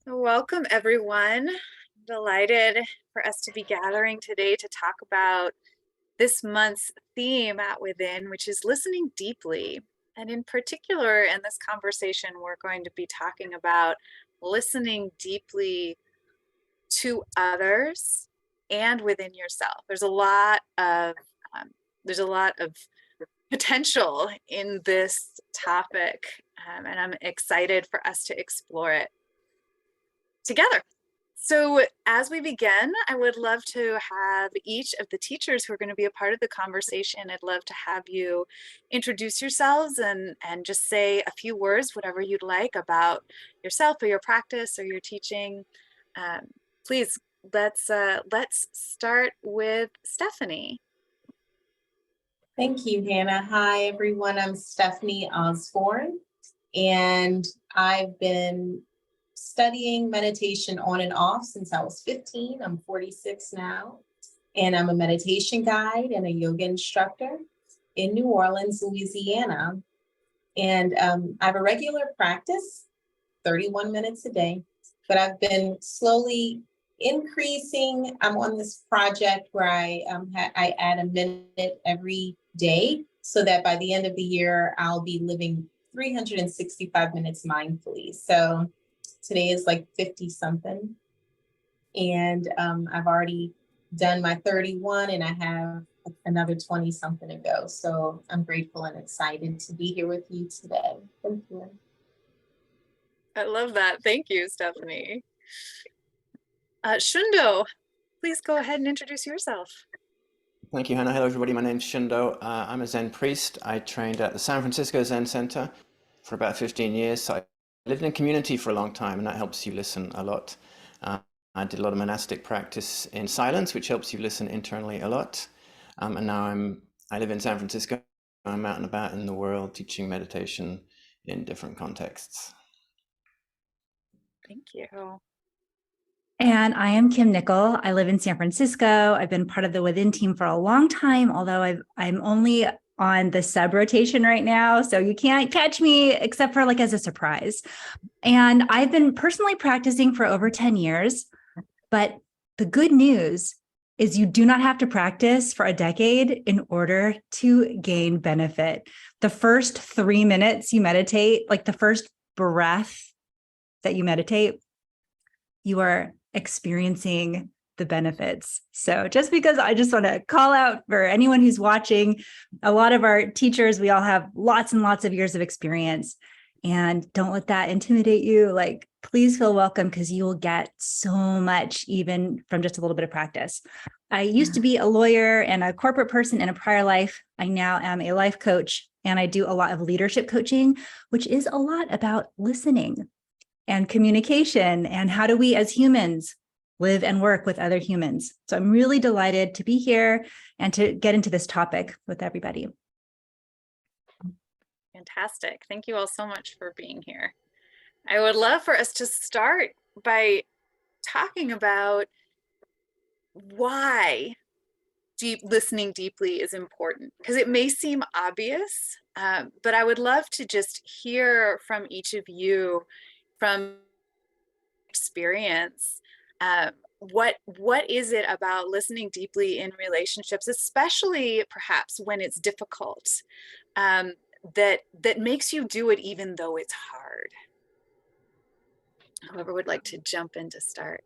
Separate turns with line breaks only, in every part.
Welcome, everyone. Delighted for us to be gathering today to talk about this month's theme at Within, which is listening deeply. And in particular, in this conversation, we're going to be talking about listening deeply to others and within yourself. There's a lot of potential in this topic, and I'm excited for us to explore it together. So as we begin, I would love to have each of the teachers who are going to be a part of the conversation, I'd love to have you introduce yourselves and just say a few words, whatever you'd like, about yourself or your practice or your teaching. Please, let's start with Stephanie.
Thank you, Hannah. Hi, everyone. I'm Stephanie Osborne, and I've been studying meditation on and off since I was 15. I'm 46 now, and I'm a meditation guide and a yoga instructor in New Orleans, Louisiana. And I have a regular practice, 31 minutes a day, but I've been slowly increasing. I'm on this project where I add a minute every day so that by the end of the year, I'll be living 365 minutes mindfully. So today is like 50 something. And I've already done my 31 and I have another 20 something to go. So I'm grateful and excited to be here with you today. Thank you.
I love that. Thank you, Stephanie. Shundo, please go ahead and introduce yourself.
Thank you, Hannah. Hello, everybody. My name's Shundo. I'm a Zen priest. I trained at the San Francisco Zen Center for about 15 years. So I lived in a community for a long time, and that helps you listen a lot. I did a lot of monastic practice in silence, which helps you listen internally a lot. And now I live in San Francisco. I'm out and about in the world teaching meditation in different contexts.
Thank you.
And I am Kim Nicol. I live in San Francisco. I've been part of the Within team for a long time, although I'm only on the sub rotation right now. So you can't catch me except for like as a surprise. And I've been personally practicing for over 10 years. But the good news is you do not have to practice for a decade in order to gain benefit. The first 3 minutes you meditate, like the first breath that you meditate, you are experiencing the benefits. So just because I just want to call out for anyone who's watching, a lot of our teachers, we all have lots and lots of years of experience, and don't let that intimidate you. Like, please feel welcome because you will get so much even from just a little bit of practice. I used to be a lawyer and a corporate person in a prior life. I now am a life coach, and I do a lot of leadership coaching, which is a lot about listening and communication, and how do we as humans live and work with other humans. So I'm really delighted to be here and to get into this topic with everybody.
Fantastic. Thank you all so much for being here. I would love for us to start by talking about why listening deeply is important, because it may seem obvious, but I would love to just hear from each of you from experience. What is it about listening deeply in relationships, especially perhaps when it's difficult, that makes you do it even though it's hard? Whoever would like to jump in to start.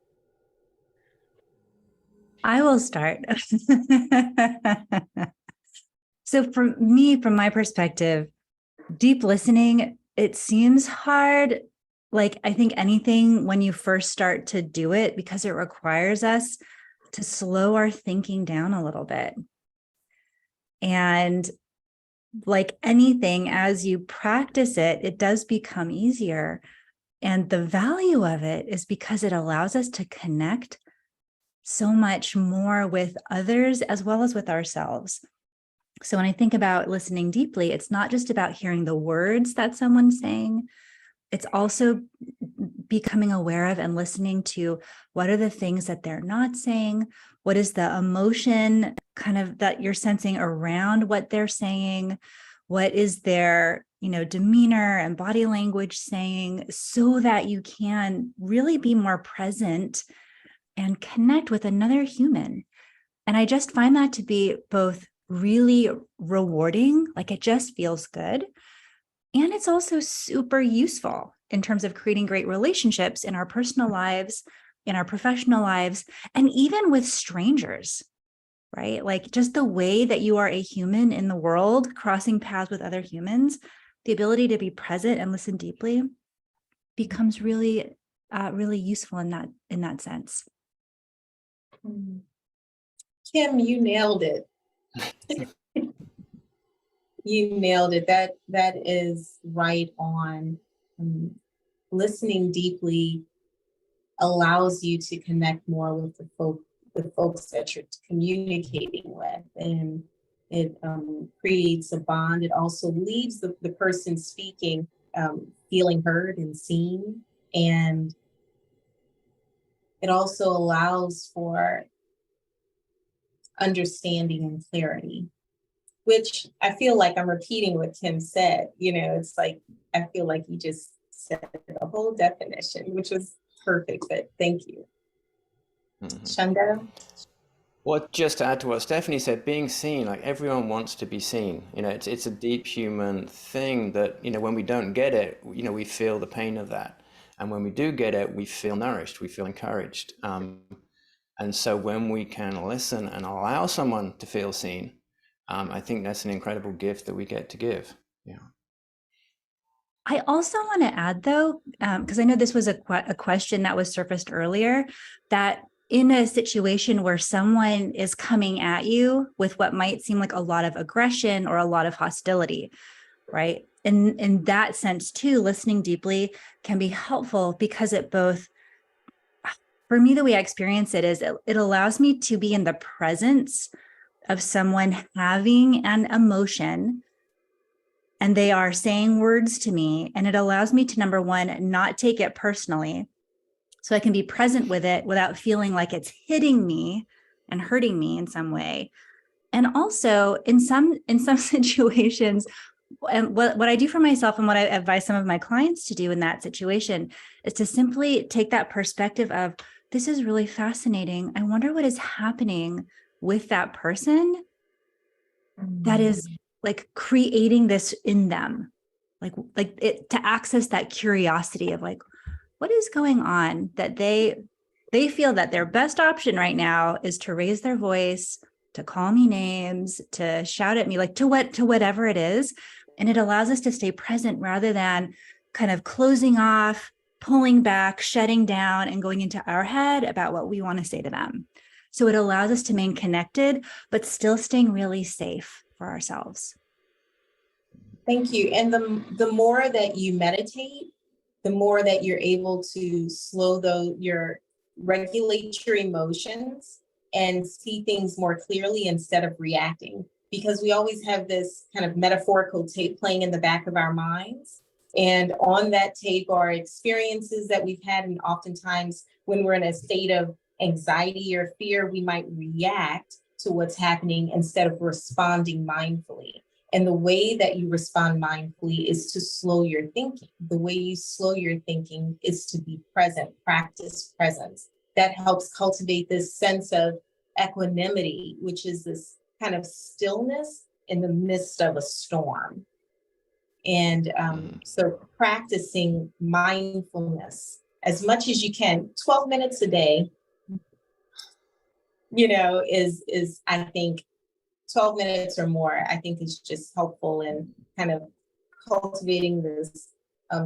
I will start. So for me, from my perspective, deep listening, it seems hard. Like, I think anything when you first start to do it, because it requires us to slow our thinking down a little bit. And like anything, as you practice it, it does become easier. And the value of it is because it allows us to connect so much more with others as well as with ourselves. So when I think about listening deeply, it's not just about hearing the words that someone's saying. It's also becoming aware of and listening to what are the things that they're not saying, what is the emotion kind of that you're sensing around what they're saying, What is their, demeanor and body language saying, so that you can really be more present and connect with another human. And I just find that to be both really rewarding, like it just feels good. And it's also super useful in terms of creating great relationships in our personal lives, in our professional lives, and even with strangers, right? Like just the way that you are a human in the world, crossing paths with other humans, the ability to be present and listen deeply becomes really, really useful in that sense.
Kim, you nailed it. You nailed it. That is right on. Listening deeply allows you to connect more with the folks that you're communicating with, and it creates a bond. It also leaves the person speaking feeling heard and seen, and it also allows for understanding and clarity, which I feel like I'm repeating what Kim said. It's like, I feel like you just said the whole definition, which was perfect, but thank you. Shundo?
Well, just to add to what Stephanie said, being seen, like everyone wants to be seen. It's a deep human thing that, when we don't get it, we feel the pain of that. And when we do get it, we feel nourished, we feel encouraged. And so when we can listen and allow someone to feel seen, I think that's an incredible gift that we get to give. Yeah.
I also want to add, though, because I know this was a question that was surfaced earlier, that in a situation where someone is coming at you with what might seem like a lot of aggression or a lot of hostility, right? In that sense, too, listening deeply can be helpful because it both, for me, the way I experience it is it allows me to be in the presence of someone having an emotion, and they are saying words to me, and it allows me to, number one, not take it personally, so I can be present with it without feeling like it's hitting me and hurting me in some way. And also in some situations, and what I do for myself and what I advise some of my clients to do in that situation is to simply take that perspective of, this is really fascinating. I wonder what is happening with that person that is like creating this in them, like it, to access that curiosity of like, what is going on that they feel that their best option right now is to raise their voice, to call me names, to shout at me, like to whatever it is. And it allows us to stay present rather than kind of closing off, pulling back, shutting down, and going into our head about what we want to say to them. So it allows us to remain connected, but still staying really safe for ourselves.
Thank you. And the more that you meditate, the more that you're able to regulate your emotions and see things more clearly instead of reacting. Because we always have this kind of metaphorical tape playing in the back of our minds. And on that tape are experiences that we've had. And oftentimes when we're in a state of anxiety or fear, we might react to what's happening instead of responding mindfully. And the way that you respond mindfully is to slow your thinking. The way you slow your thinking is to be present, practice presence. That helps cultivate this sense of equanimity, which is this kind of stillness in the midst of a storm. And so practicing mindfulness as much as you can, 12 minutes a day, is I think 12 minutes or more, I think is just helpful in kind of cultivating this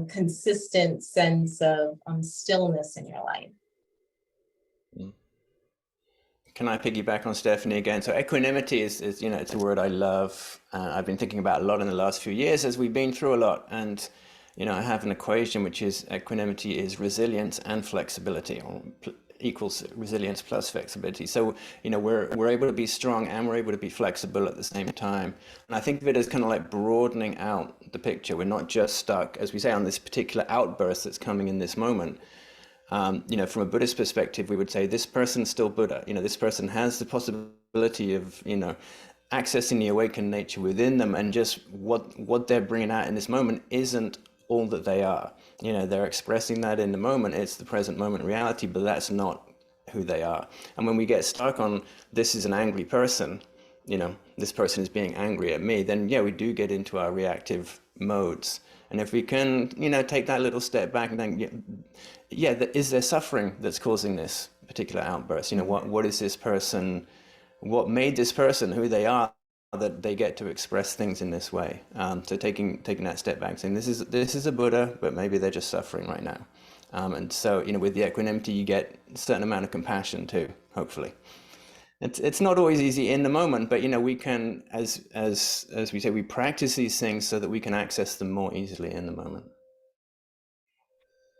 consistent sense of stillness in your life.
Can I piggyback on Stephanie again? So equanimity is it's a word I love. I've been thinking about a lot in the last few years as we've been through a lot. And, I have an equation, which is equanimity is resilience and flexibility, or equals resilience plus flexibility. So, we're able to be strong and we're able to be flexible at the same time. And I think of it as kind of like broadening out the picture. We're not just stuck, as we say, on this particular outburst that's coming in this moment. From a Buddhist perspective, we would say this person's still Buddha. This person has the possibility of, accessing the awakened nature within them, and just what they're bringing out in this moment isn't all that they are. You know, they're expressing that in the moment. It's the present moment reality, but that's not who they are. And when we get stuck on, this is an angry person, you know, this person is being angry at me, then yeah, we do get into our reactive modes. And if we can, you know, take that little step back and then, yeah, is there suffering that's causing this particular outburst? You know, what is this person, what made this person who they are, that they get to express things in this way? So taking that step back, saying this is a Buddha, but maybe they're just suffering right now. And so, you know, with the equanimity, you get a certain amount of compassion too, hopefully. It's not always easy in the moment, but you know, we can, as we say, we practice these things so that we can access them more easily in the moment.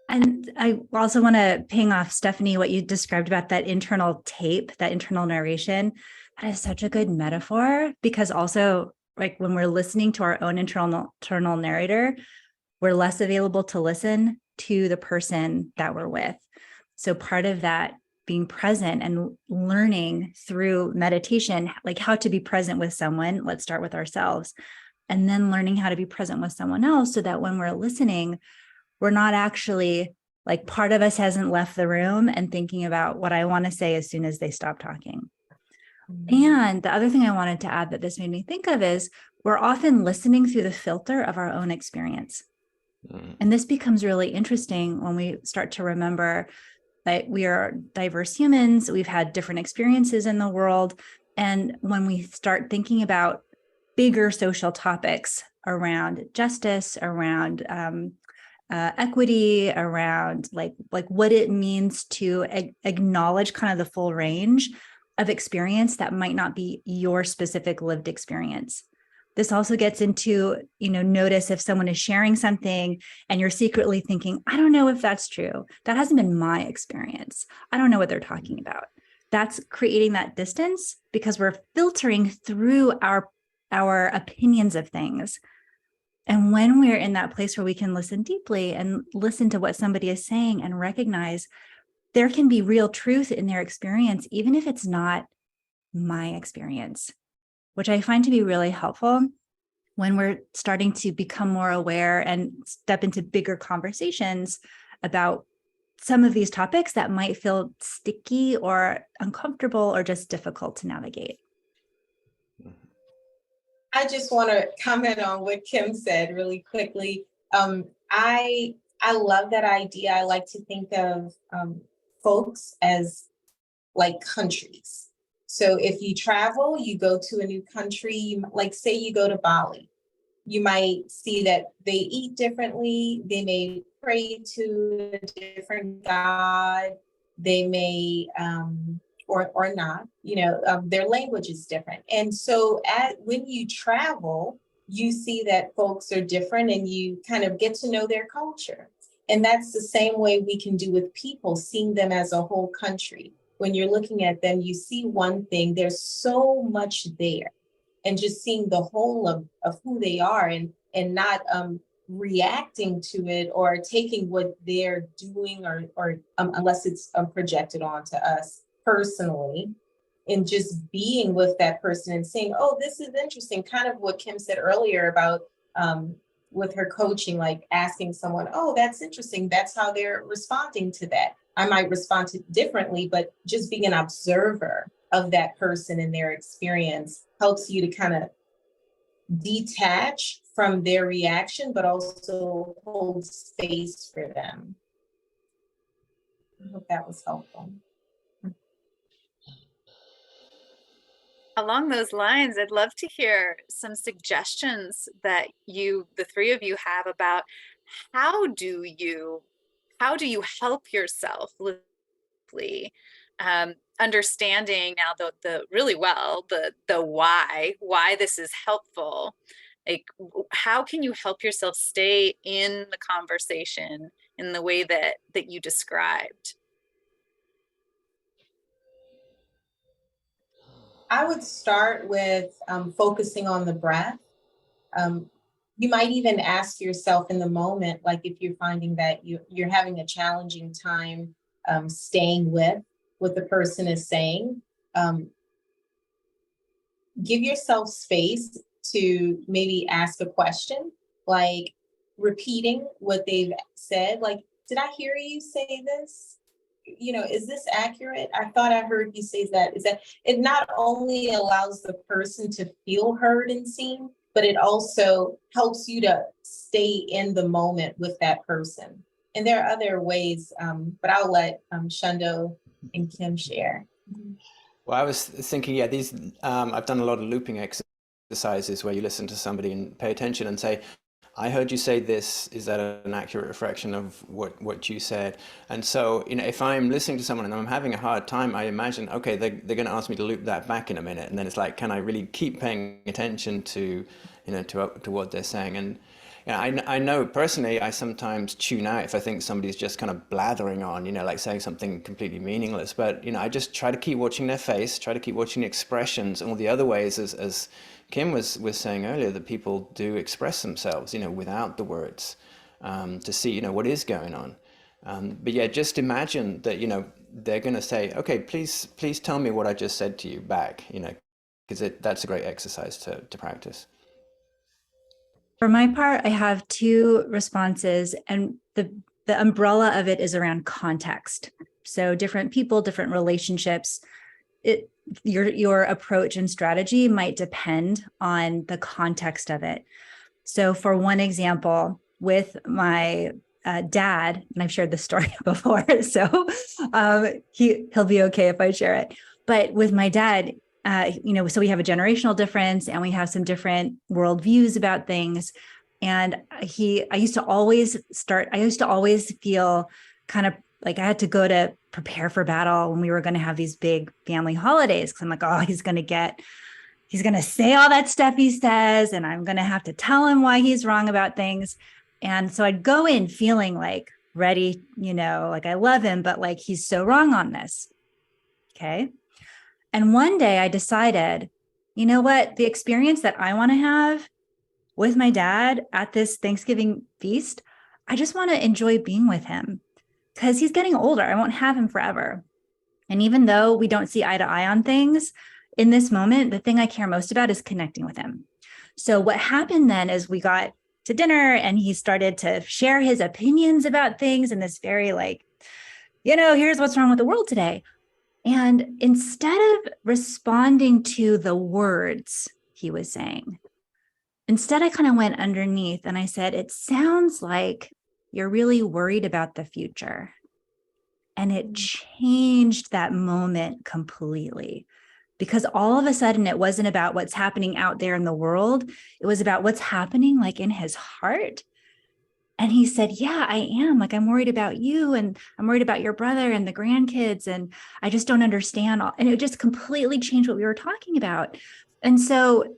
And I also want to ping off, Stephanie, what you described about that internal tape, that internal narration. That is such a good metaphor, because also, like, when we're listening to our own internal narrator, we're less available to listen to the person that we're with. So part of that, being present and learning through meditation, like how to be present with someone, let's start with ourselves, and then learning how to be present with someone else, so that when we're listening, we're not actually, like, part of us hasn't left the room and thinking about what I want to say as soon as they stop talking. And the other thing I wanted to add that this made me think of is, we're often listening through the filter of our own experience. And this becomes really interesting when we start to remember that we are diverse humans. We've had different experiences in the world. And when we start thinking about bigger social topics around justice, around equity, around like what it means to acknowledge kind of the full range of experience that might not be your specific lived experience. This also gets into, you know, notice if someone is sharing something and you're secretly thinking, I don't know if that's true. That hasn't been my experience. I don't know what they're talking about. That's creating that distance because we're filtering through our opinions of things. And when we're in that place where we can listen deeply and listen to what somebody is saying and recognize there can be real truth in their experience, even if it's not my experience, which I find to be really helpful when we're starting to become more aware and step into bigger conversations about some of these topics that might feel sticky or uncomfortable or just difficult to navigate.
I just want to comment on what Kim said really quickly. I love that idea. I like to think of folks as like countries. So if you travel, you go to a new country, like say you go to Bali, you might see that they eat differently. They may pray to a different God. They may, or not, you know, their language is different. And so when you travel, you see that folks are different and you kind of get to know their culture. And that's the same way we can do with people, seeing them as a whole country. When you're looking at them, you see one thing, there's so much there. And just seeing the whole of who they are and not reacting to it or taking what they're doing or unless it's projected onto us personally, and just being with that person and saying, oh, this is interesting. Kind of what Kim said earlier about with her coaching, like asking someone, oh, that's interesting. That's how they're responding to that. I might respond to it differently, but just being an observer of that person and their experience helps you to kind of detach from their reaction, but also hold space for them. I hope that was helpful.
Along those lines, I'd love to hear some suggestions that the three of you have about how do you help yourself understanding now the why this is helpful. Like, how can you help yourself stay in the conversation in the way that you described?
I would start with focusing on the breath. You might even ask yourself in the moment, like if you're finding that you're having a challenging time staying with what the person is saying, give yourself space to maybe ask a question, like repeating what they've said. Like, did I hear you say this? Is this accurate? I thought I heard you say that. Is that it not only allows the person to feel heard and seen, but it also helps you to stay in the moment with that person. And there are other ways, but I'll let Shundo and Kim share.
Well, I was thinking, yeah, these I've done a lot of looping exercises where you listen to somebody and pay attention and say, I heard you say this. Is that an accurate reflection of what you said? And so, if I'm listening to someone and I'm having a hard time, I imagine, okay, they're going to ask me to loop that back in a minute. And then it's like, can I really keep paying attention to, to what they're saying? And I know personally, I sometimes tune out if I think somebody's just kind of blathering on, like saying something completely meaningless. But, I just try to keep watching their face, try to keep watching the expressions and all the other ways, as Kim was saying earlier, that people do express themselves, without the words, to see, what is going on. But yeah, just imagine that, they're going to say, okay, please tell me what I just said to you back, because that's a great exercise to practice.
For my part, I have two responses, and the umbrella of it is around context. So different people, different relationships, your approach and strategy might depend on the context of it. So for one example, with my dad, and I've shared this story before, so he'll be okay if I share it. But with my dad, so we have a generational difference and we have some different worldviews about things. And I used to always feel kind of like I had to go to prepare for battle when we were going to have these big family holidays. Cause I'm like, oh, he's going to say all that stuff he says, and I'm going to have to tell him why he's wrong about things. And so I'd go in feeling like ready, like I love him, but like he's so wrong on this. Okay. And one day I decided, you know what, the experience that I want to have with my dad at this Thanksgiving feast, I just want to enjoy being with him because he's getting older. I won't have him forever. And even though we don't see eye to eye on things, in this moment, the thing I care most about is connecting with him. So what happened then is we got to dinner and he started to share his opinions about things in this very here's what's wrong with the world today. And instead of responding to the words he was saying, instead I kind of went underneath and I said, it sounds like you're really worried about the future. And it changed that moment completely, because all of a sudden it wasn't about what's happening out there in the world. It was about what's happening like in his heart. And he said, yeah, I am. Like, I'm worried about you and I'm worried about your brother and the grandkids. And I just don't understand. And it just completely changed what we were talking about. And so,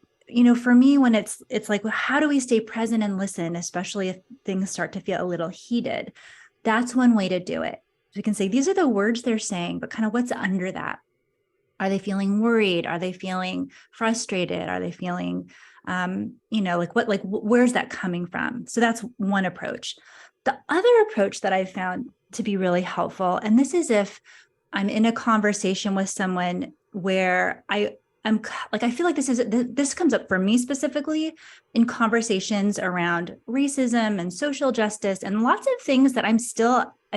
for me, when it's like, well, how do we stay present and listen, especially if things start to feel a little heated? That's one way to do it. We can say, these are the words they're saying, but kind of what's under that? Are they feeling worried? Are they feeling frustrated? Are they feeling where's that coming from? So that's one approach. The other approach that I've found to be really helpful, and this is if I'm in a conversation with someone where I feel like this comes up for me specifically in conversations around racism and social justice and lots of things that I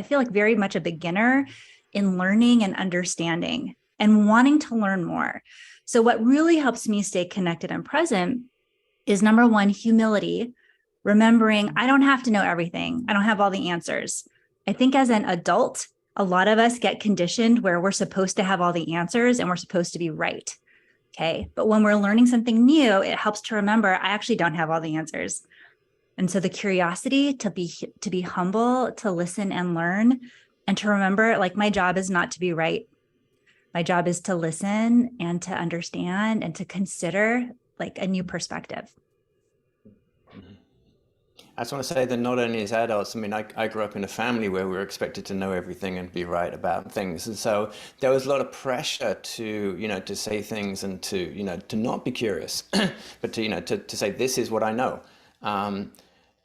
feel like very much a beginner in learning and understanding and wanting to learn more. So what really helps me stay connected and present is, number one, humility, remembering I don't have to know everything. I don't have all the answers. I think as an adult, a lot of us get conditioned where we're supposed to have all the answers and we're supposed to be right. Okay. But when we're learning something new, it helps to remember I actually don't have all the answers. And so the curiosity to be humble, to listen and learn, and to remember, like, my job is not to be right. My job is to listen and to understand and to consider like a new perspective.
I just want to say that not only as adults, I mean, I grew up in a family where we were expected to know everything and be right about things. And so there was a lot of pressure to, to say things and to not be curious, but to say, this is what I know.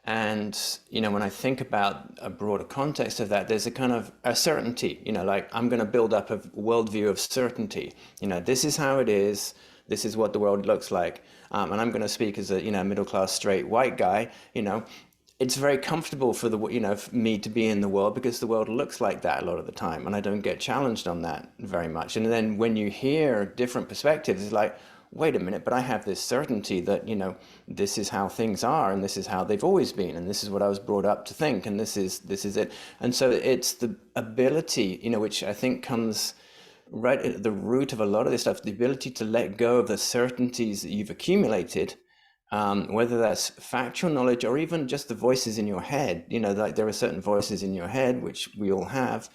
And, when I think about a broader context of that, there's a kind of a certainty, like I'm going to build up a worldview of certainty. This is how it is. this is what the world looks like. And I'm going to speak as a, middle-class straight white guy, it's very comfortable for for me to be in the world because the world looks like that a lot of the time, and I don't get challenged on that very much. And then when you hear different perspectives, it's like, wait a minute, but I have this certainty that, this is how things are, and this is how they've always been, and this is what I was brought up to think, and this is it. And so it's the ability, which I think comes right at the root of a lot of this stuff, the ability to let go of the certainties that you've accumulated, whether that's factual knowledge or even just the voices in your head. Like there are certain voices in your head, which we all have,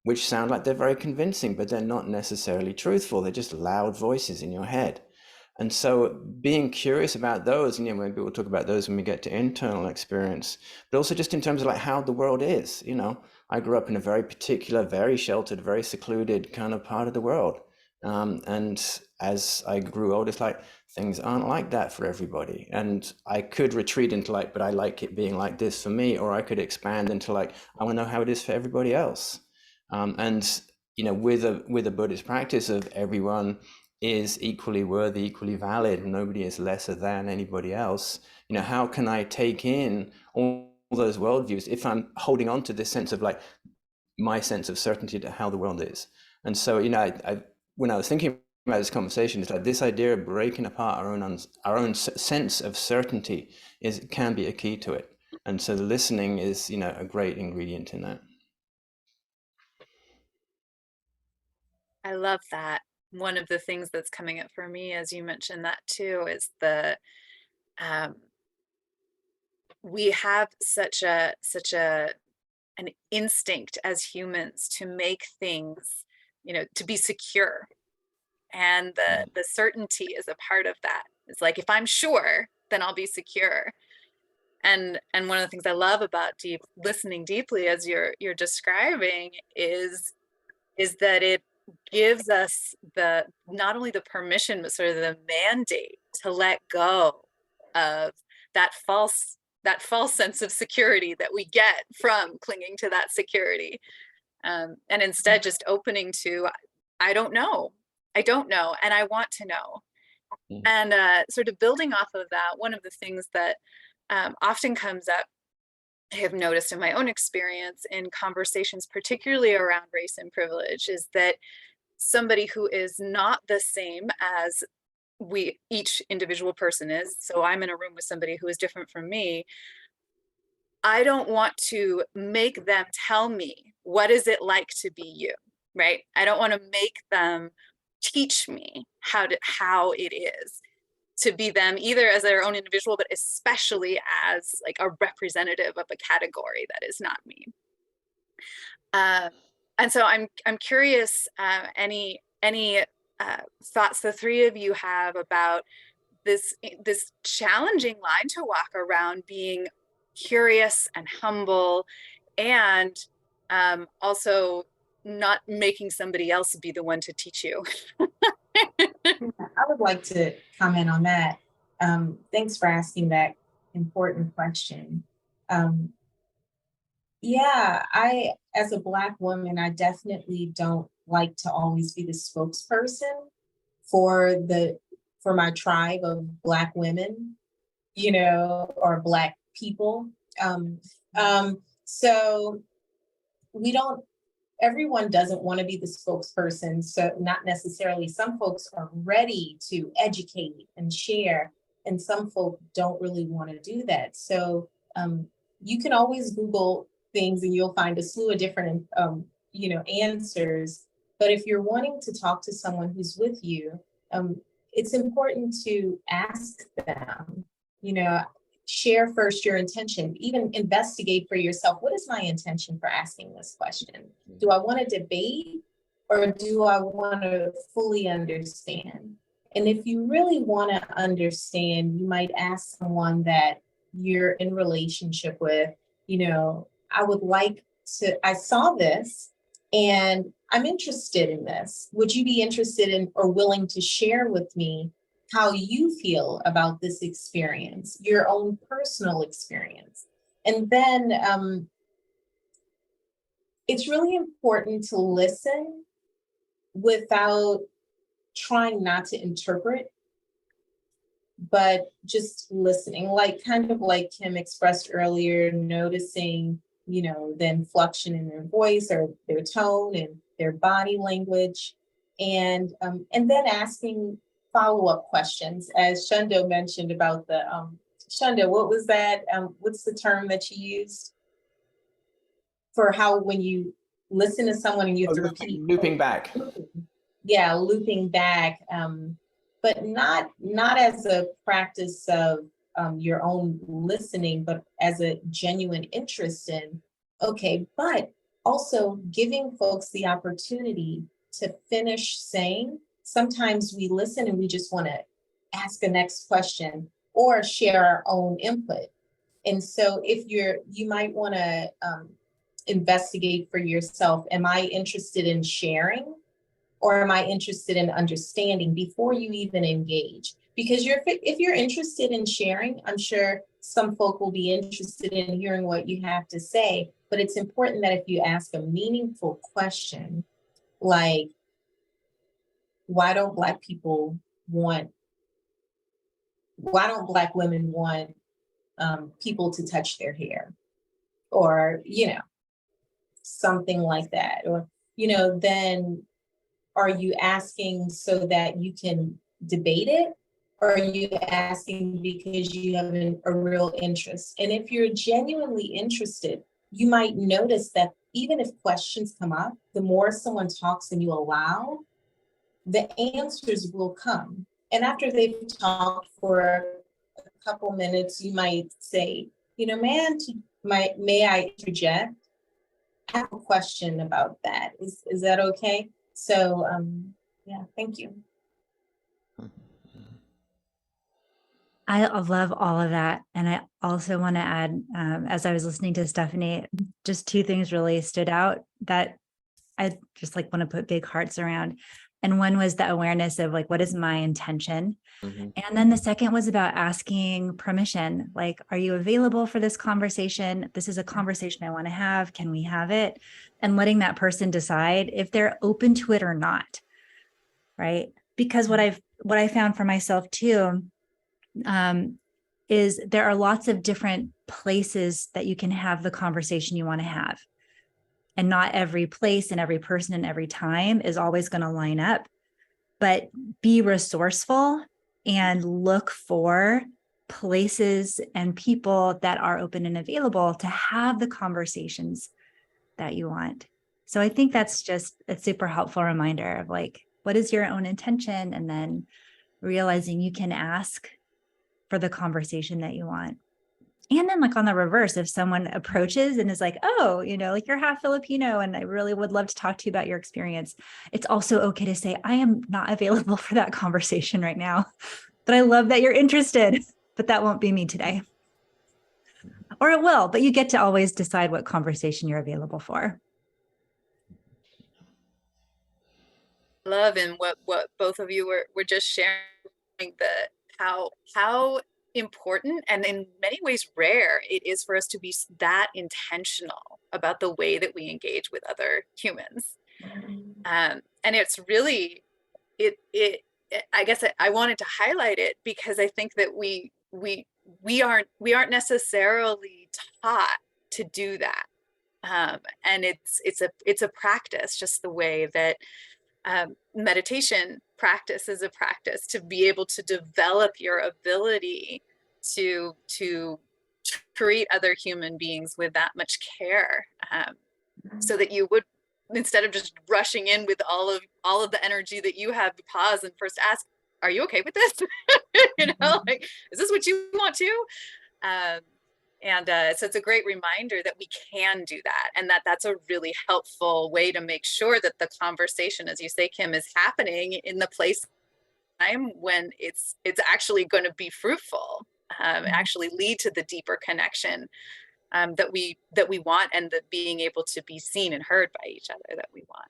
which sound like they're very convincing, but they're not necessarily truthful. They're just loud voices in your head. And so being curious about those, maybe we'll talk about those when we get to internal experience, but also just in terms of like how the world is. I grew up in a very particular, very sheltered, very secluded kind of part of the world. And as I grew older, it's like things aren't like that for everybody. And I could retreat into like, but I like it being like this for me, or I could expand into like, I want to know how it is for everybody else. And with a Buddhist practice of everyone is equally worthy, equally valid, nobody is lesser than anybody else. How can I take in all those worldviews if I'm holding on to this sense of like my sense of certainty to how the world is? And so, I when I was thinking about this conversation, it's like this idea of breaking apart our own sense of certainty can be a key to it. And so the listening is, a great ingredient in that.
I love that. One of the things that's coming up for me, as you mentioned that too, is we have such an instinct as humans to make things, to be secure. And the certainty is a part of that. It's like, if I'm sure, then I'll be secure. And one of the things I love about listening deeply, as you're describing, is that it gives us not only the permission, but sort of the mandate to let go of that false sense of security that we get from clinging to that security, and instead just opening to, I don't know, and I want to know. And sort of building off of that, one of the things that often comes up, I have noticed in my own experience in conversations, particularly around race and privilege, is that somebody who is not the same as each individual person is, so I'm in a room with somebody who is different from me, I don't want to make them tell me what is it like to be you, right? I don't want to make them teach me how it is to be them, either as their own individual, but especially as like a representative of a category that is not me. And so I'm curious, any thoughts the three of you have about this challenging line to walk around being curious and humble, and also not making somebody else be the one to teach you.
I would like to comment on that. Thanks for asking that important question. Yeah, as a Black woman, I definitely don't like to always be the spokesperson for my tribe of Black women, or Black people. So everyone doesn't want to be the spokesperson. So not necessarily. Some folks are ready to educate and share, and some folk don't really want to do that. So you can always Google things and you'll find a slew of different, answers. But if you're wanting to talk to someone who's with you, it's important to ask them, share first your intention, even investigate for yourself. What is my intention for asking this question? Do I want to debate, or do I want to fully understand? And if you really want to understand, you might ask someone that you're in relationship with, I saw this and I'm interested in this. Would you be interested in or willing to share with me how you feel about this experience, your own personal experience? And then it's really important to listen without trying not to interpret, but just listening, like kind of like Kim expressed earlier, noticing, the inflection in their voice or their tone and their body language, and then asking follow-up questions, as Shundo mentioned about the Shundo, what was that? What's the term that you used for how when you listen to someone and you have to repeat?
Looping back.
Yeah, looping back, but not as a practice of your own listening, but as a genuine interest in, okay, but also giving folks the opportunity to finish saying. Sometimes we listen and we just want to ask a next question or share our own input. And so if you might want to investigate for yourself, am I interested in sharing? Or am I interested in understanding before you even engage? Because if you're interested in sharing, I'm sure some folk will be interested in hearing what you have to say. But it's important that if you ask a meaningful question, like, why don't Black women want people to touch their hair? Or, something like that. Or, then are you asking so that you can debate it? Or are you asking because you have a real interest? And if you're genuinely interested, you might notice that even if questions come up, the more someone talks and you allow, the answers will come. And after they've talked for a couple minutes, you might say, may I interject? I have a question about that. Is that okay? So, yeah, thank you.
I love all of that. And I also want to add, as I was listening to Stephanie, just two things really stood out that I just want to put big hearts around. And one was the awareness of what is my intention?
Mm-hmm.
And then the second was about asking permission. Are you available for this conversation? This is a conversation I want to have. Can we have it? And letting that person decide if they're open to it or not. Right? Because what I found for myself too, is there are lots of different places that you can have the conversation you want to have. And not every place and every person and every time is always going to line up, but be resourceful and look for places and people that are open and available to have the conversations that you want. So I think that's just a super helpful reminder of what is your own intention? And then realizing you can ask for the conversation that you want. And then on the reverse, if someone approaches and is oh, you're half Filipino and I really would love to talk to you about your experience. It's also okay to say, I am not available for that conversation right now, but I love that you're interested, but that won't be me today. Or it will, but you get to always decide what conversation you're available for.
Love and what both of you were just sharing, how important and in many ways rare it is for us to be that intentional about the way that we engage with other humans. And it's really I guess I wanted to highlight it because I think that we aren't necessarily taught to do that. And it's a practice, just the way that meditation practice is a practice, to be able to develop your ability to treat other human beings with that much care, so that you would, instead of just rushing in with all of the energy that you have, pause and first ask, are you okay with this? Is this what you want to? So it's a great reminder that we can do that, and that's a really helpful way to make sure that the conversation, as you say, Kim, is happening in the place time when it's actually going to be fruitful, actually lead to the deeper connection that we want, and the being able to be seen and heard by each other that we want.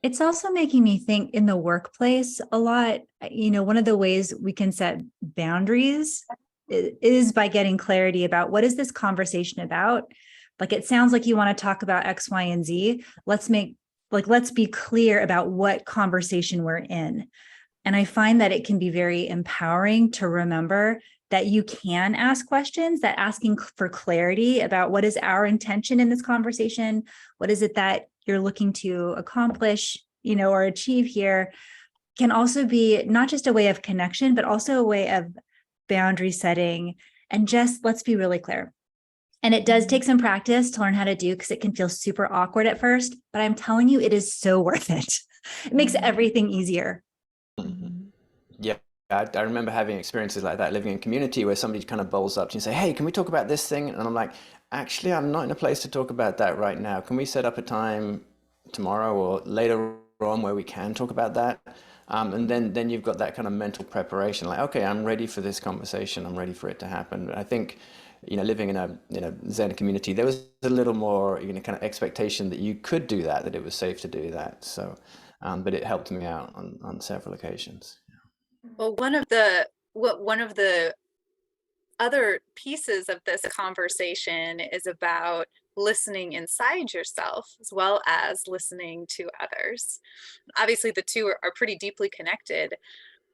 It's also making me think in the workplace a lot, one of the ways we can set boundaries is by getting clarity about what is this conversation about? It sounds like you want to talk about X, Y, and Z. Let's make like, let's be clear about what conversation we're in. And I find that it can be very empowering to remember that you can ask questions, that asking for clarity about what is our intention in this conversation, what is it that you're looking to accomplish, or achieve here, can also be not just a way of connection, but also a way of boundary setting. And just, let's be really clear. And it does take some practice to learn how to do, because it can feel super awkward at first, but I'm telling you, it is so worth it. It makes everything easier.
Yeah, I remember having experiences like that, living in community, where somebody kind of bowls up to you and say, hey, can we talk about this thing? And I'm like, actually, I'm not in a place to talk about that right now. Can we set up a time tomorrow or later on where we can talk about that? And then you've got that kind of mental preparation, like, okay, I'm ready for this conversation. I'm ready for it to happen. But I think, living in a Zen community, there was a little more, kind of expectation that you could do that it was safe to do that. So, but it helped me out on several occasions.
Well, one of the other pieces of this conversation is about listening inside yourself as well as listening to others. Obviously, the two are pretty deeply connected.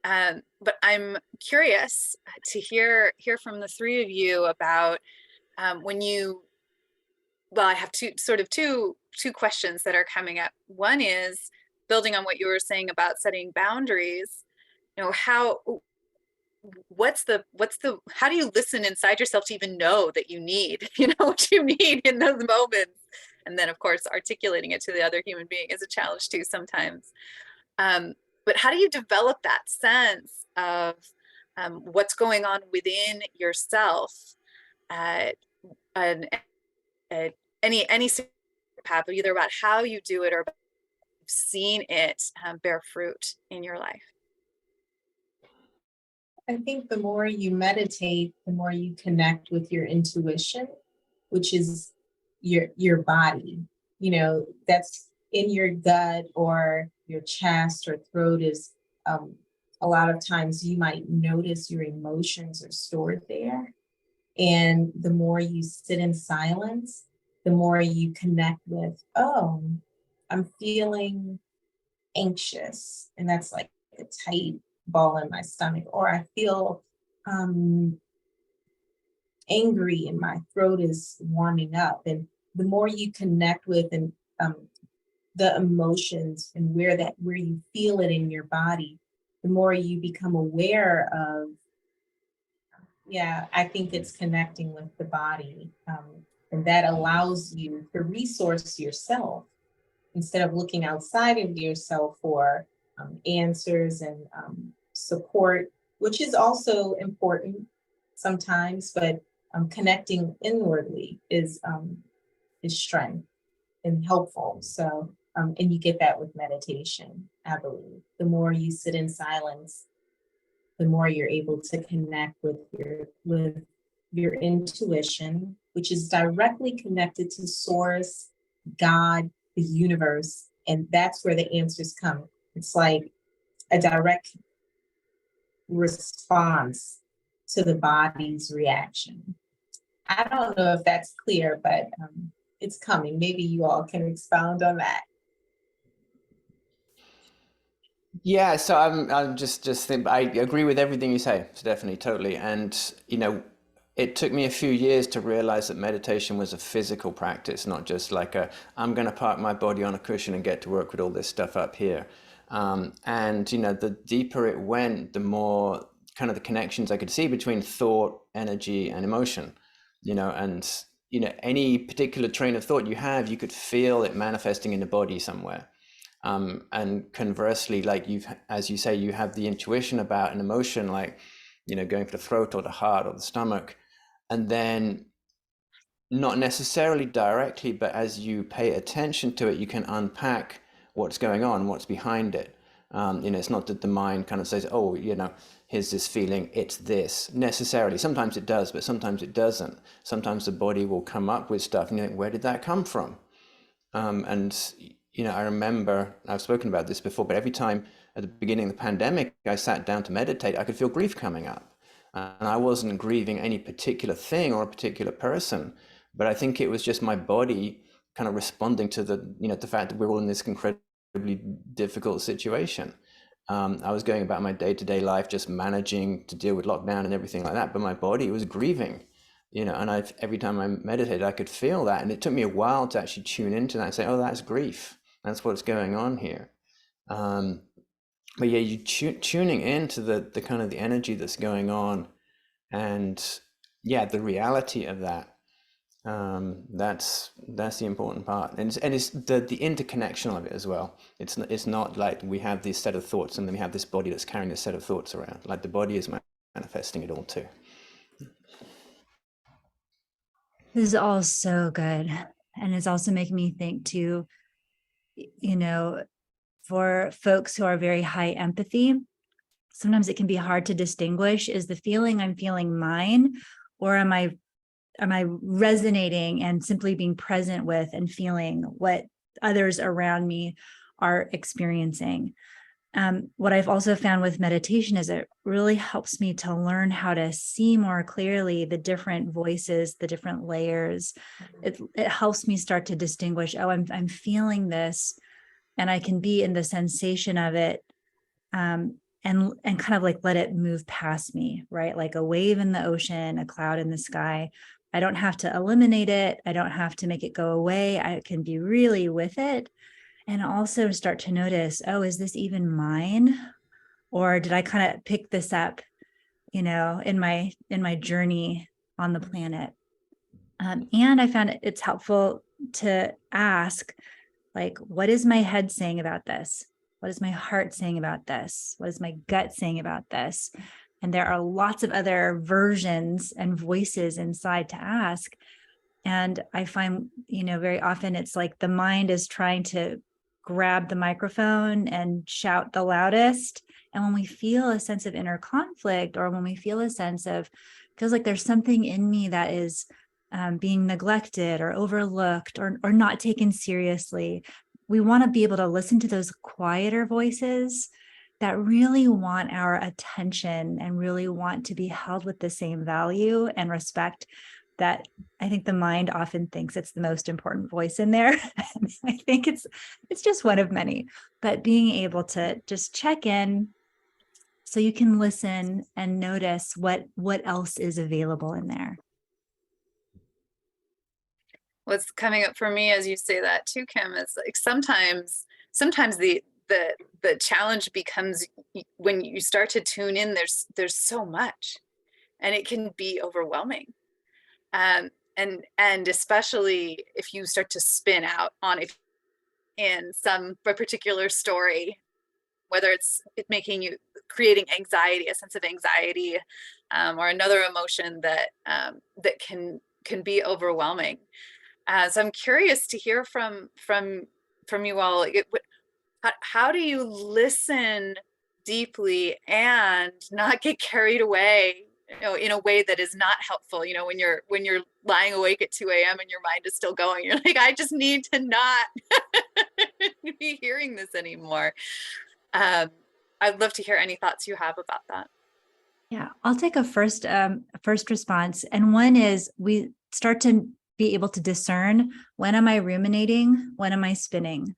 But I'm curious to hear from the three of you about I have two questions that are coming up. One is building on what you were saying about setting boundaries. How do you listen inside yourself to even know that you need, what you need in those moments? And then, of course, articulating it to the other human being is a challenge too sometimes. But how do you develop that sense of what's going on within yourself? And any path, either about how you do it or about you've seen it bear fruit in your life?
I think the more you meditate, the more you connect with your intuition, which is your body. That's in your gut or your chest or throat is a lot of times you might notice your emotions are stored there. And the more you sit in silence, the more you connect with, oh, I'm feeling anxious. And that's like a tight ball in my stomach, or I feel angry and my throat is warming up. And the more you connect with and the emotions and where you feel it in your body, the more you become aware of. I think it's connecting with the body, and that allows you to resource yourself instead of looking outside of yourself for answers and support, which is also important sometimes, but connecting inwardly is strength and helpful. So, and you get that with meditation, I believe. The more you sit in silence, the more you're able to connect with your intuition, which is directly connected to source, God, the universe, and that's where the answers come. It's like a direct response to the body's reaction. I don't know if that's clear, but it's coming. Maybe you all can expound on that.
Yeah, so I'm just think I agree with everything you say, so definitely, totally. And it took me a few years to realize that meditation was a physical practice, not just like I'm going to park my body on a cushion and get to work with all this stuff up here. And the deeper it went, the more kind of the connections I could see between thought, energy, and emotion. And any particular train of thought you have, you could feel it manifesting in the body somewhere. And conversely, like as you say, you have the intuition about an emotion, like, going for the throat or the heart or the stomach. And then not necessarily directly, but as you pay attention to it, you can unpack what's going on, what's behind it. It's not that the mind kind of says, oh, here's this feeling, it's this necessarily. Sometimes it does, but sometimes it doesn't. Sometimes the body will come up with stuff and you think, where did that come from? And I remember, I've spoken about this before, but every time at the beginning of the pandemic, I sat down to meditate, I could feel grief coming up. And I wasn't grieving any particular thing or a particular person, but I think it was just my body kind of responding to the, the fact that we're all in this incredibly difficult situation. I was going about my day-to-day life, just managing to deal with lockdown and everything like that, but my body was grieving, and every time I meditated, I could feel that. And it took me a while to actually tune into that and say, oh, that's grief. That's what's going on here. But yeah, you tuning into the kind of the energy that's going on, and yeah, the reality of that. That's the important part, and it's the interconnection of it as well. It's not like we have this set of thoughts and then we have this body that's carrying this set of thoughts around. Like the body is manifesting it all too.
This is all so good. And it's also making me think too, for folks who are very high empathy, sometimes it can be hard to distinguish, is the feeling I'm feeling mine, or am I resonating and simply being present with and feeling what others around me are experiencing? What I've also found with meditation is it really helps me to learn how to see more clearly the different voices, the different layers. It helps me start to distinguish, oh, I'm feeling this, and I can be in the sensation of it, and kind of like let it move past me, right? Like a wave in the ocean, a cloud in the sky. I don't have to eliminate it. I don't have to make it go away. I can be really with it. And also start to notice, oh, is this even mine? Or did I kind of pick this up, in my journey on the planet? And I found it's helpful to ask, like, what is my head saying about this? What is my heart saying about this? What is my gut saying about this? And there are lots of other versions and voices inside to ask. And I find, very often it's like the mind is trying to grab the microphone and shout the loudest. And when we feel a sense of inner conflict, or when we feel a sense of, feels like there's something in me that is being neglected or overlooked or not taken seriously, we want to be able to listen to those quieter voices that really want our attention and really want to be held with the same value and respect that I think the mind often thinks it's the most important voice in there. I think it's just one of many, but being able to just check in so you can listen and notice what else is available in there.
What's coming up for me as you say that too, Kim, is like sometimes the challenge becomes when you start to tune in, there's so much, and it can be overwhelming. And especially if you start to spin out on it in a particular story, whether it's creating anxiety, a sense of anxiety, or another emotion that can be overwhelming. So I'm curious to hear from you all. How do you listen deeply and not get carried away, in a way that is not helpful? When you're lying awake at 2 a.m. and your mind is still going, you're like, I just need to not be hearing this anymore. I'd love to hear any thoughts you have about that.
Yeah, I'll take a first response. And one is, we start to be able to discern, when am I ruminating? When am I spinning?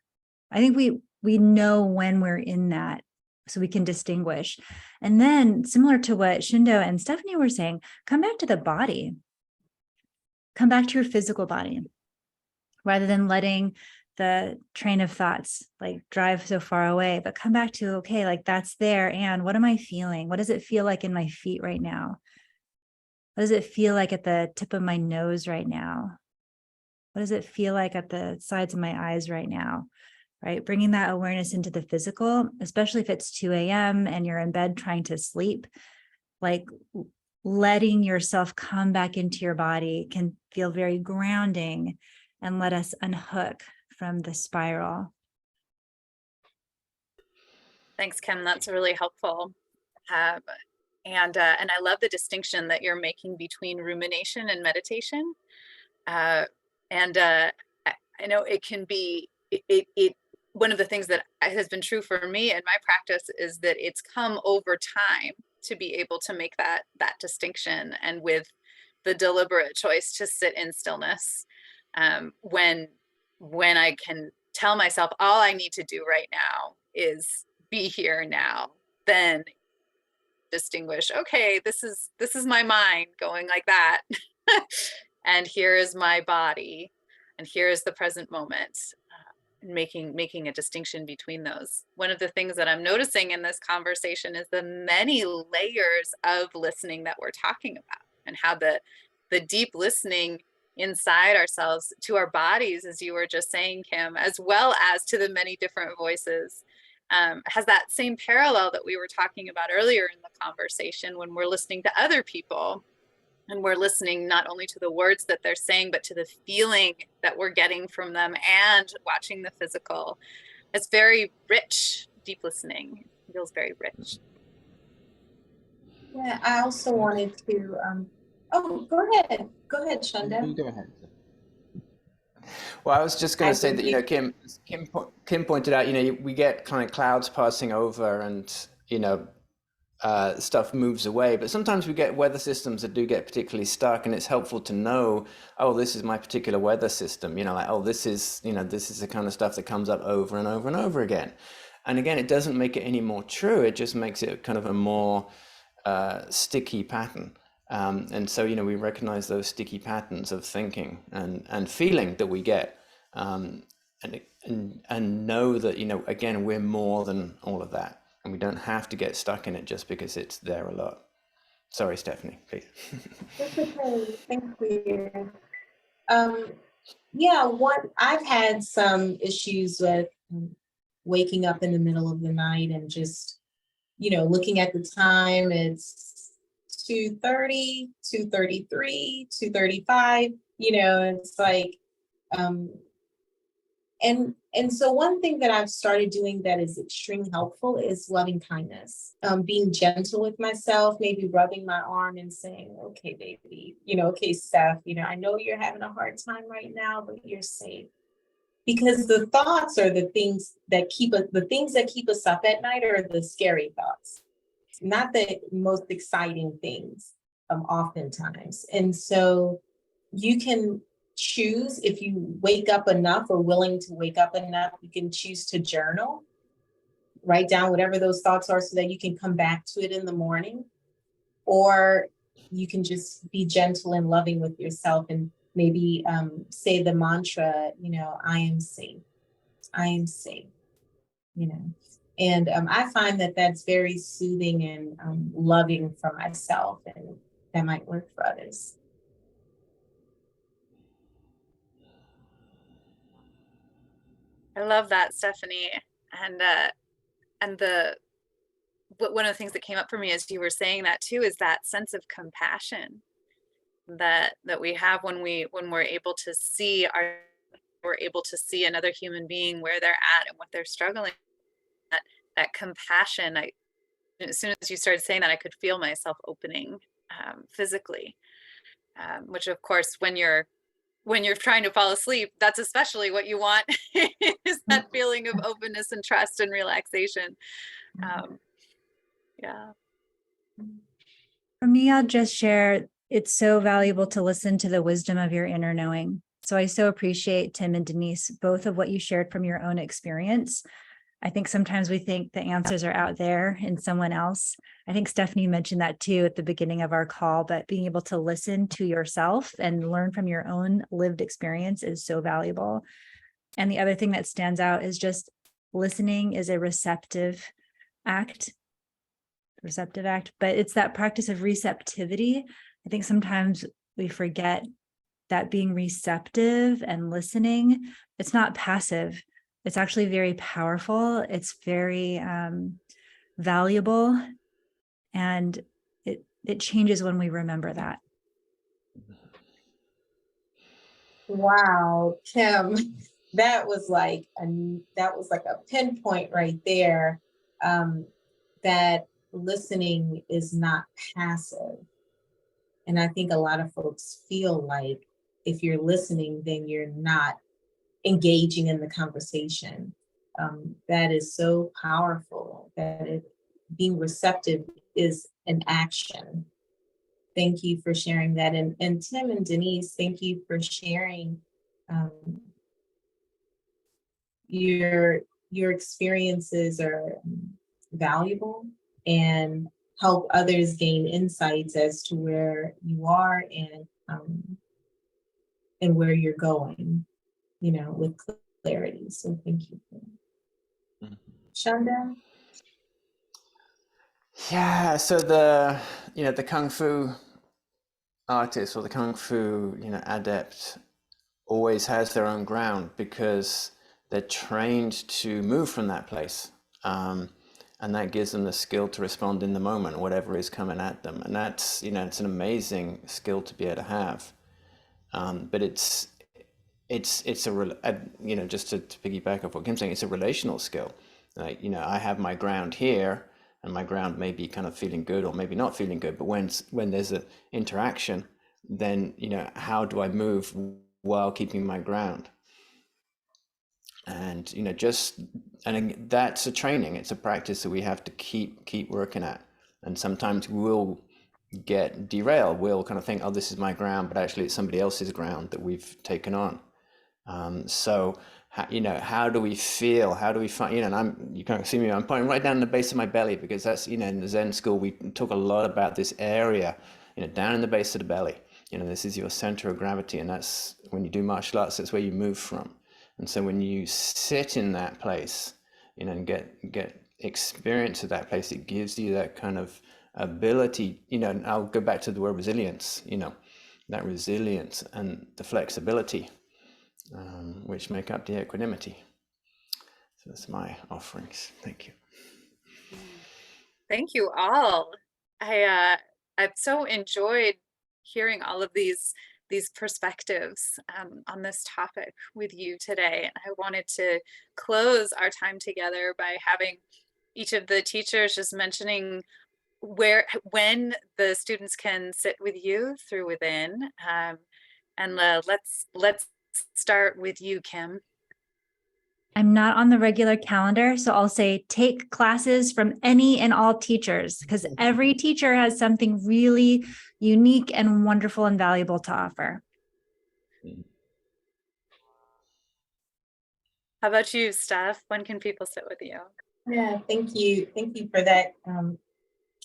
I think we know when we're in that, so we can distinguish. And then, similar to what Shundo and Stephanie were saying, come back to the body. Come back to your physical body, rather than letting the train of thoughts like drive so far away, but come back to, okay, like that's there. And what am I feeling? What does it feel like in my feet right now? What does it feel like at the tip of my nose right now? What does it feel like at the sides of my eyes right now? Right? Bringing that awareness into the physical, especially if it's 2 a.m. and you're in bed trying to sleep, like letting yourself come back into your body can feel very grounding and let us unhook from the spiral.
Thanks, Kim. That's really helpful. And I love the distinction that you're making between rumination and meditation. I know it can be, one of the things that has been true for me in my practice is that it's come over time to be able to make that distinction, and with the deliberate choice to sit in stillness when when I can tell myself all I need to do right now is be here now, then distinguish, okay, this is my mind going like that. And here is my body, and here is the present moment, and making a distinction between those. One of the things that I'm noticing in this conversation is the many layers of listening that we're talking about, and how the deep listening inside ourselves to our bodies, as you were just saying, Kim, as well as to the many different voices, has that same parallel that we were talking about earlier in the conversation when we're listening to other people. And we're listening not only to the words that they're saying, but to the feeling that we're getting from them, and watching the physical. It's very rich. Deep listening, it feels very rich.
Yeah, I also wanted to, oh, go ahead, Shundo.
You go ahead. Well, I was just going to say that, Kim pointed out, we get kind of clouds passing over, and, stuff moves away, but sometimes we get weather systems that do get particularly stuck, and it's helpful to know, oh, this is my particular weather system, like, oh, this is the kind of stuff that comes up over and over and over again. And again, it doesn't make it any more true. It just makes it kind of a more sticky pattern. And so, we recognize those sticky patterns of thinking and feeling that we get, and know that, again, we're more than all of that. And we don't have to get stuck in it just because it's there a lot. Sorry, Stephanie, please.
That's okay. Thank you. Yeah, I've had some issues with waking up in the middle of the night and just, looking at the time, it's 2:30, 2:33, 2:35, it's like, and so one thing that I've started doing that is extremely helpful is loving kindness, being gentle with myself, maybe rubbing my arm and saying, okay, baby, okay, Steph, I know you're having a hard time right now, but you're safe. Because the thoughts are the things that keep us up at night are the scary thoughts, not the most exciting things, oftentimes. And so you can choose, if you wake up enough or willing to wake up enough, you can choose to journal, write down whatever those thoughts are so that you can come back to it in the morning. Or you can just be gentle and loving with yourself and maybe say the mantra, I am safe, I am safe, And I find that that's very soothing and loving for myself, and that might work for others.
I love that, Stephanie. And one of the things that came up for me as you were saying that too is that sense of compassion that we have when we're able to see another human being where they're at and what they're struggling. That compassion. As soon as you started saying that, I could feel myself opening physically, which of course, when you're trying to fall asleep, that's especially what you want, is that feeling of openness and trust and relaxation. Yeah.
For me, I'll just share, it's so valuable to listen to the wisdom of your inner knowing. So I so appreciate, Tim and Denise, both of what you shared from your own experience. I think sometimes we think the answers are out there in someone else. I think Stephanie mentioned that too at the beginning of our call, but being able to listen to yourself and learn from your own lived experience is so valuable. And the other thing that stands out is just listening is a receptive act, but it's that practice of receptivity. I think sometimes we forget that being receptive and listening, it's not passive. It's actually very powerful. It's very valuable, and it changes when we remember that.
Wow, Kim, that was like a pinpoint right there. That listening is not passive, and I think a lot of folks feel like if you're listening, then you're not engaging in the conversation. That is so powerful, that being receptive is an action. Thank you for sharing that. And Tim and Denise, thank you for sharing your experiences are valuable and help others gain insights as to where you are and where you're going, with clarity. So thank you. Shonda?
Yeah, so the Kung Fu artist or the Kung Fu, adept always has their own ground because they're trained to move from that place. And that gives them the skill to respond in the moment, whatever is coming at them. And that's, it's an amazing skill to be able to have. But it's just to piggyback off what Kim's saying, it's a relational skill. Like, I have my ground here, and my ground may be kind of feeling good or maybe not feeling good. But when there's an interaction, then, how do I move while keeping my ground? And, that's a training. It's a practice that we have to keep working at. And sometimes we'll get derailed. We'll kind of think, oh, this is my ground, but actually it's somebody else's ground that we've taken on. So, how do we feel? How do we find, and you can't see me, I'm pointing right down the base of my belly because that's, in the Zen school, we talk a lot about this area, down in the base of the belly. This is your center of gravity. And that's when you do martial arts, that's where you move from. And so when you sit in that place, and get experience of that place, it gives you that kind of ability, and I'll go back to the word resilience, that resilience and the flexibility, which make up the equanimity. So that's my offerings. Thank you.
Thank you all. I've so enjoyed hearing all of these perspectives on this topic with you today. And I wanted to close our time together by having each of the teachers just mentioning when the students can sit with you through Within. And let's start with you, Kim.
I'm not on the regular calendar, so I'll say take classes from any and all teachers because every teacher has something really unique and wonderful and valuable to offer.
How about you, Steph? When can people sit with you?
Yeah, thank you. Thank you for that,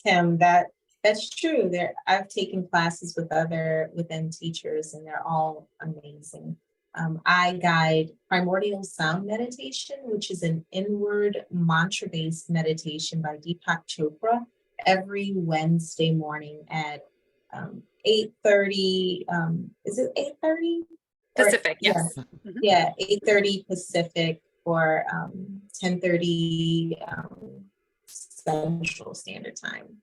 Kim. That's true. I've taken classes with other Within teachers and they're all amazing. I guide primordial sound meditation, which is an inward mantra-based meditation by Deepak Chopra every Wednesday morning at 8:30. Is it 8:30?
Pacific, yes.
Yeah, 8:30 Pacific or 10:30 Central Standard Time.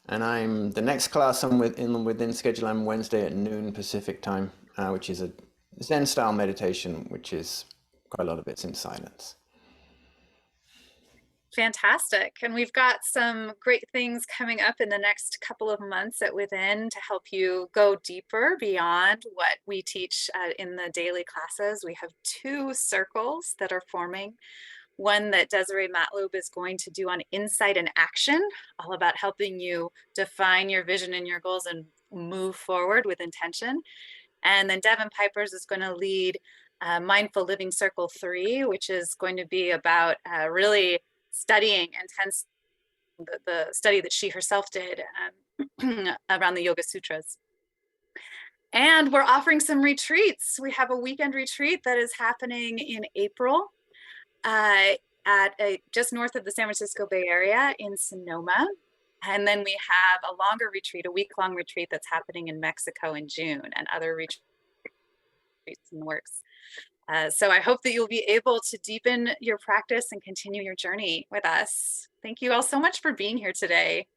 And I'm the next class I'm within schedule. I'm Wednesday at noon Pacific time, which is a Zen style meditation, which is quite a lot of it's in silence.
Fantastic. And we've got some great things coming up in the next couple of months at Within to help you go deeper beyond what we teach in the daily classes. We have 2 circles that are forming. One that Desiree Matloob is going to do on insight and action, all about helping you define your vision and your goals and move forward with intention. And then Devin Pipers is going to lead Mindful Living Circle 3, which is going to be about really studying intense the study that she herself did around the Yoga Sutras. And we're offering some retreats. We have a weekend retreat that is happening in April. Just north of the San Francisco Bay Area in Sonoma. And then we have a longer retreat, a week-long retreat that's happening in Mexico in June, and other retreats in the works. So I hope that you'll be able to deepen your practice and continue your journey with us. Thank you all so much for being here today.